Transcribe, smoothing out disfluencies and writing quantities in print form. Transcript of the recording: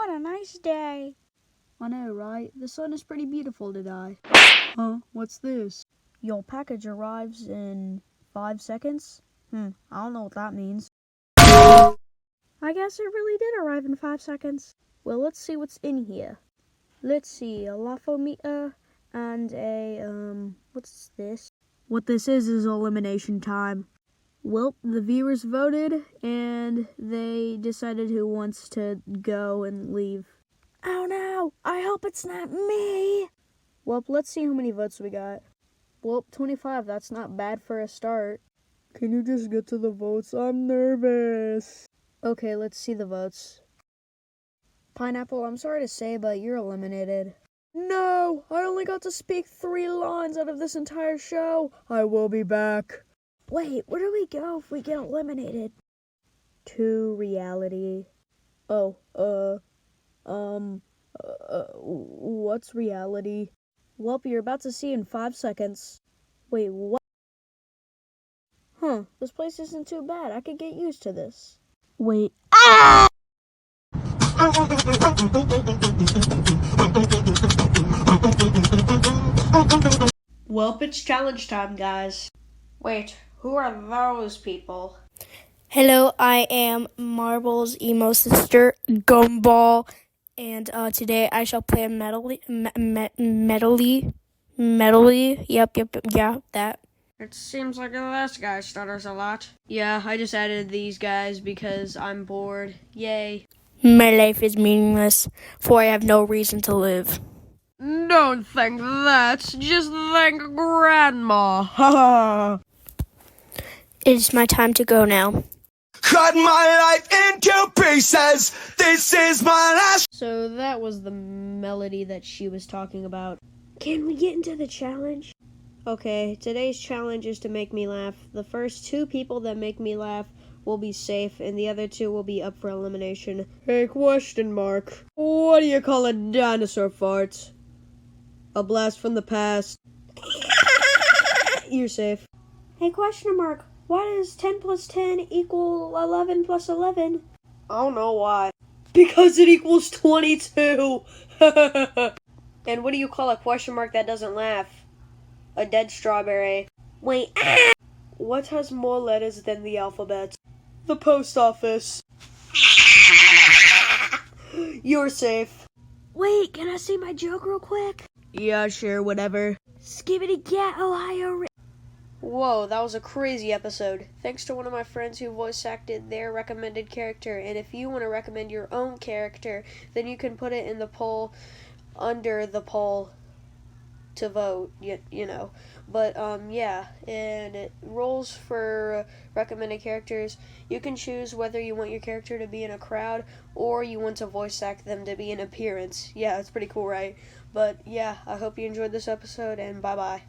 What a nice day. I know, right? The sun is pretty beautiful today. Huh? What's this? Your package arrives in 5 seconds? I don't know what that means. I guess it really did arrive in 5 seconds. Well, let's see what's in here. Let's see, a Lafometer and what's this? What this is elimination time. Well, the viewers voted, and they decided who wants to go and leave. Oh no, I hope it's not me. Well, let's see how many votes we got. Well, 25, that's not bad for a start. Can you just get to the votes? I'm nervous. Okay, let's see the votes. Pineapple, I'm sorry to say, but you're eliminated. No, I only got to speak 3 lines out of this entire show. I will be back. Wait, where do we go if we get eliminated? To reality. What's reality? Well, you're about to see in 5 seconds. Wait, what? Huh, this place isn't too bad. I could get used to this. Wait. Ah! Well, it's challenge time, guys. Wait, who are those people? Hello, I am Marble's emo sister, Gumball, and today I shall play Medley. Yep, yeah, that. It seems like this guy stutters a lot. Yeah, I just added these guys because I'm bored. Yay. My life is meaningless, for I have no reason to live. Don't think that, just thank Grandma. Ha It is my time to go now. Cut my life into pieces. This is my last. So that was the melody that she was talking about. Can we get into the challenge? Okay, today's challenge is to make me laugh. The first 2 people that make me laugh will be safe, and the other 2 will be up for elimination. Hey, question mark. What do you call a dinosaur fart? A blast from the past. You're safe. Hey, question mark. Why does 10 plus 10 equal 11 plus 11? I don't know why. Because it equals 22! And what do you call a question mark that doesn't laugh? A dead strawberry. Wait, What has more letters than the alphabet? The post office. You're safe. wait, can I see my joke real quick? Yeah, sure, whatever. Skibbity gat, Ohio. Whoa, that was a crazy episode. Thanks to one of my friends who voice acted their recommended character. And if you want to recommend your own character, then you can put it in the poll under the poll to vote, you know. But yeah, and it rolls for recommended characters. You can choose whether you want your character to be in a crowd or you want to voice act them to be an appearance. Yeah, it's pretty cool, right? But yeah, I hope you enjoyed this episode, and bye-bye.